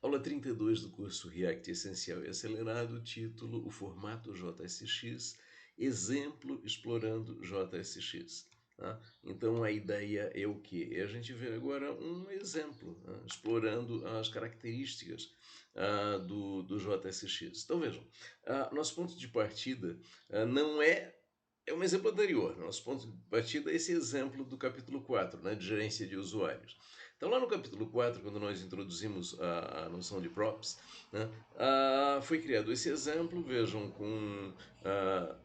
Aula 32 do curso React Essencial e Acelerado, título: o formato JSX, exemplo explorando JSX. Tá? Então a ideia é o quê? É a gente ver agora um exemplo, explorando as características do JSX. Então vejam, nosso ponto de partida não é um exemplo anterior. Nosso ponto de partida é esse exemplo do capítulo 4, né, de gerência de usuários. Então, lá no capítulo 4, quando nós introduzimos a noção de props, né, foi criado esse exemplo, vejam, com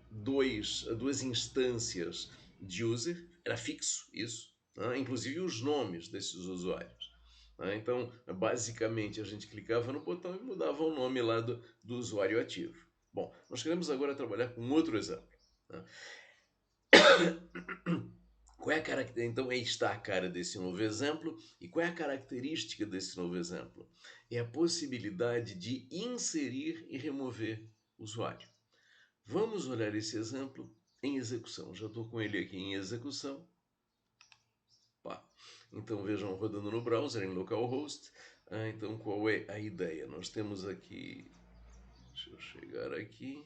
duas instâncias de user, era fixo isso, né, inclusive os nomes desses usuários. Né, então, basicamente, a gente clicava no botão e mudava o nome lá do usuário ativo. Bom, nós queremos agora trabalhar com outro exemplo. Né? Qual é a característica? Então, aí está a cara desse novo exemplo. E qual é a característica desse novo exemplo? É a possibilidade de inserir e remover usuário. Vamos olhar esse exemplo em execução. Já estou com ele aqui em execução. Pá. Então, vejam, rodando no browser, em localhost. Então, qual é a ideia? Nós temos aqui... Deixa eu chegar aqui.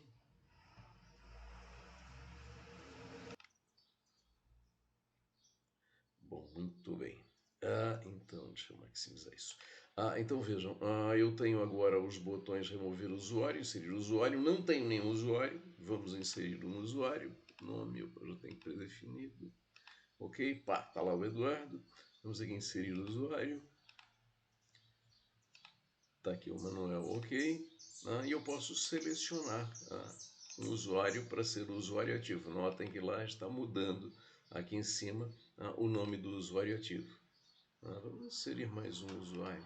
Bom, muito bem. Então, deixa eu maximizar isso. Então vejam, eu tenho agora os botões remover usuário, inserir usuário, não tenho nenhum usuário, vamos inserir um usuário, nome eu já tenho predefinido, ok, pá, está lá o Eduardo, vamos aqui inserir usuário, está aqui o Manuel, ok, e eu posso selecionar um usuário para ser o usuário ativo, notem que lá está mudando aqui em cima o nome do usuário ativo. Vamos inserir mais um usuário.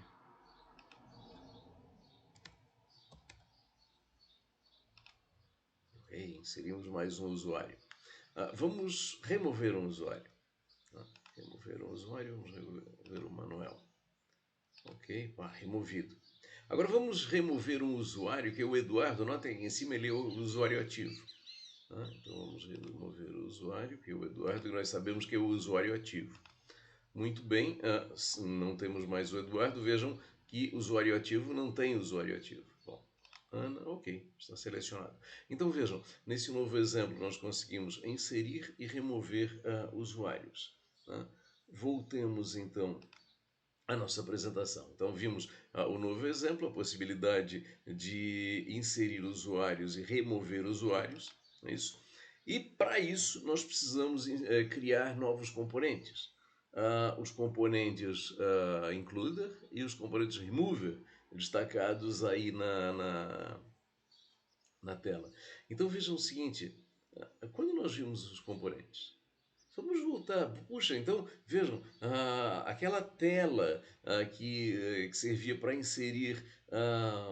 Ok, inserimos mais um usuário. Vamos remover um usuário. Remover um usuário, vamos remover o Manuel. Ok, removido. Agora vamos remover um usuário, que é o Eduardo. Notem aqui em cima, ele é o usuário ativo. Então vamos remover o usuário, que é o Eduardo, e nós sabemos que é o usuário ativo. Muito bem, não temos mais o Eduardo. Vejam que usuário ativo não tem usuário ativo. Bom, Ana, ok, está selecionado. Então vejam, nesse novo exemplo nós conseguimos inserir e remover usuários. Voltemos então à nossa apresentação. Então vimos o novo exemplo, a possibilidade de inserir usuários e remover usuários, não é isso? E para isso nós precisamos criar novos componentes. Os componentes includer e os componentes remover, destacados aí na tela. Então vejam o seguinte, quando nós vimos os componentes, vamos voltar, puxa, então vejam, aquela tela que servia para inserir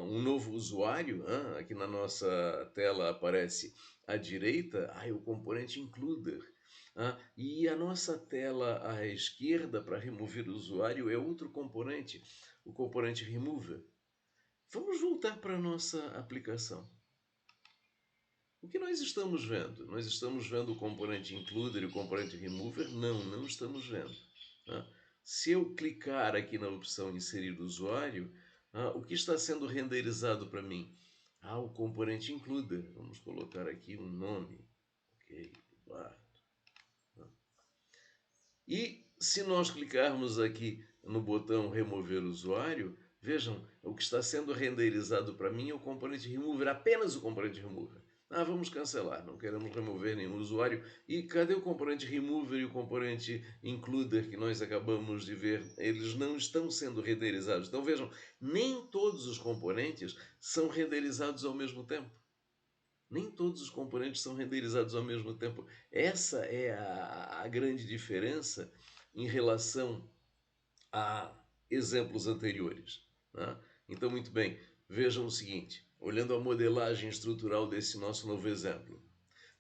um novo usuário, aqui na nossa tela aparece à direita, o componente includer. E a nossa tela à esquerda para remover o usuário é outro componente, o componente remover. Vamos voltar para a nossa aplicação. O que nós estamos vendo? Nós estamos vendo o componente includer e o componente remover? Não, não estamos vendo. Se eu clicar aqui na opção inserir usuário, o que está sendo renderizado para mim? O componente includer. Vamos colocar aqui um nome. Ok, Eduardo. E se nós clicarmos aqui no botão remover usuário, vejam, o que está sendo renderizado para mim é o componente remover, apenas o componente remover. Vamos cancelar, não queremos remover nenhum usuário. E cadê o componente remover e o componente includer que nós acabamos de ver? Eles não estão sendo renderizados. Então vejam, nem todos os componentes são renderizados ao mesmo tempo. Nem todos os componentes são renderizados ao mesmo tempo. Essa é a grande diferença em relação a exemplos anteriores. Então, muito bem, vejam o seguinte, olhando a modelagem estrutural desse nosso novo exemplo.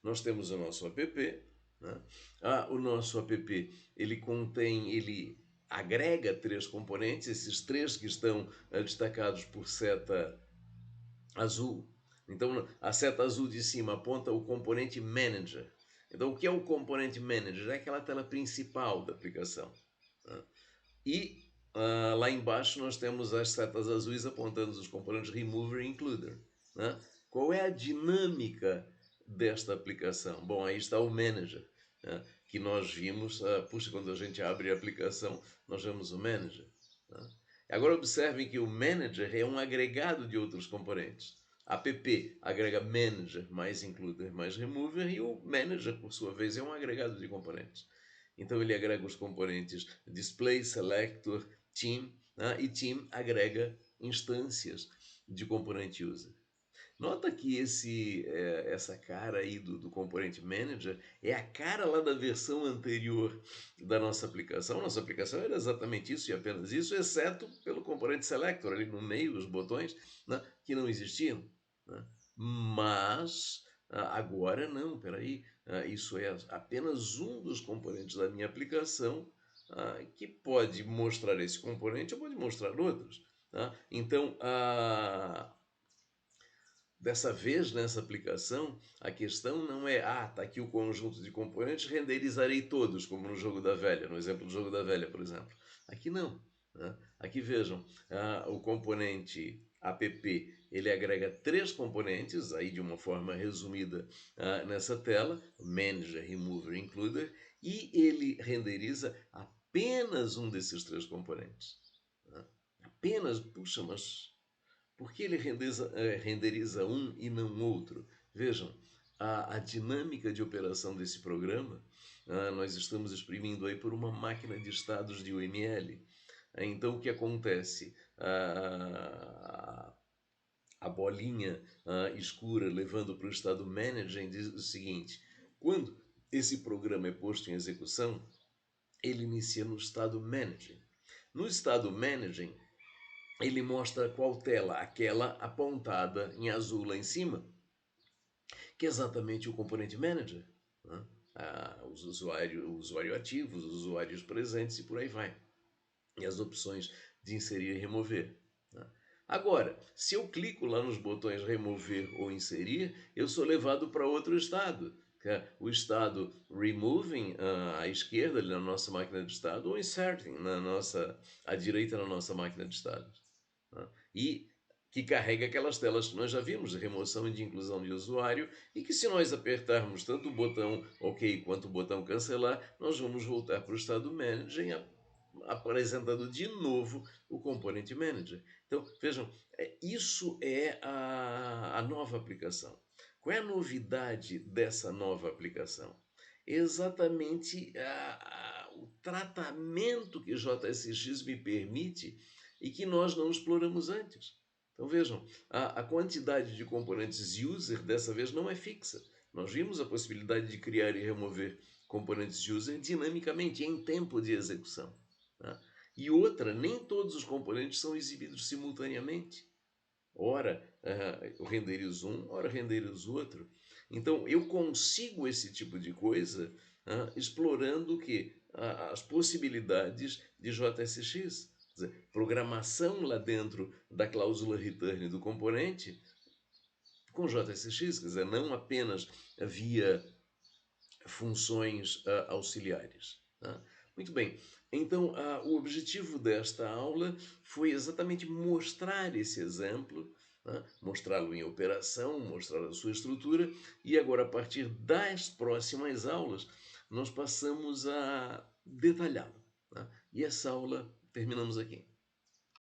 Nós temos o nosso app, o nosso app, ele agrega 3 componentes, esses 3 que estão destacados por seta azul. Então, a seta azul de cima aponta o componente Manager. Então, o que é o componente Manager? É aquela tela principal da aplicação. E Lá embaixo nós temos as setas azuis apontando os componentes Remover e Includer, né? Qual é a dinâmica desta aplicação? Bom, aí está o Manager, né? Que nós vimos, puxa, quando a gente abre a aplicação, nós vemos o Manager, né? Agora observem que o Manager é um agregado de outros componentes. App agrega Manager mais Includer mais Remover e o Manager, por sua vez, é um agregado de componentes. Então ele agrega os componentes Display, Selector, Team, né? E Team agrega instâncias de componente User. Nota que essa cara aí do componente Manager é a cara lá da versão anterior da nossa aplicação. Nossa aplicação era exatamente isso e apenas isso, exceto pelo componente Selector ali no meio, os botões, né, que não existiam, né? Mas agora não, peraí, isso é apenas um dos componentes da minha aplicação, que pode mostrar esse componente ou pode mostrar outros, tá? Então, dessa vez, nessa aplicação, a questão não é, está aqui o conjunto de componentes, renderizarei todos, como no jogo da velha, no exemplo do jogo da velha, por exemplo. Aqui não, né? Aqui vejam, o componente app, ele agrega três componentes, aí de uma forma resumida nessa tela, Manager, Remover, Includer, e ele renderiza apenas um desses três componentes, né? Apenas, puxa, mas por que ele renderiza um e não outro? Vejam, a dinâmica de operação desse programa, nós estamos exprimindo aí por uma máquina de estados de UML. Então, o que acontece? A bolinha escura levando para o estado manager diz o seguinte: quando esse programa é posto em execução, ele inicia no estado manager. No estado manager, ele mostra qual tela? Aquela apontada em azul lá em cima, que é exatamente o componente manager, né? Os usuários, o usuário ativo, os usuários presentes e por aí vai. E as opções de inserir e remover, né? Agora, se eu clico lá nos botões remover ou inserir, eu sou levado para outro estado, que é o estado removing à esquerda ali na nossa máquina de estado ou inserting à direita na nossa máquina de estados, né? E que carrega aquelas telas que nós já vimos de remoção e de inclusão de usuário e que se nós apertarmos tanto o botão OK quanto o botão cancelar, nós vamos voltar para o estado manager apresentando de novo o componente manager. Então, vejam, isso é a nova aplicação. Qual é a novidade dessa nova aplicação? Exatamente o tratamento que JSX me permite e que nós não exploramos antes. Então vejam, a quantidade de componentes user dessa vez não é fixa. Nós vimos a possibilidade de criar e remover componentes user dinamicamente, em tempo de execução, né? E outra, nem todos os componentes são exibidos simultaneamente. Ora, eu renderizo um, ora renderizo outro. Então, eu consigo esse tipo de coisa explorando o quê? As possibilidades de JSX. Quer dizer, programação lá dentro da cláusula return do componente com JSX, quer dizer, não apenas via funções auxiliares, tá? Muito bem, então o objetivo desta aula foi exatamente mostrar esse exemplo, tá? Mostrá-lo em operação, mostrar a sua estrutura, e agora, a partir das próximas aulas, nós passamos a detalhá-lo, tá? E essa aula terminamos aqui.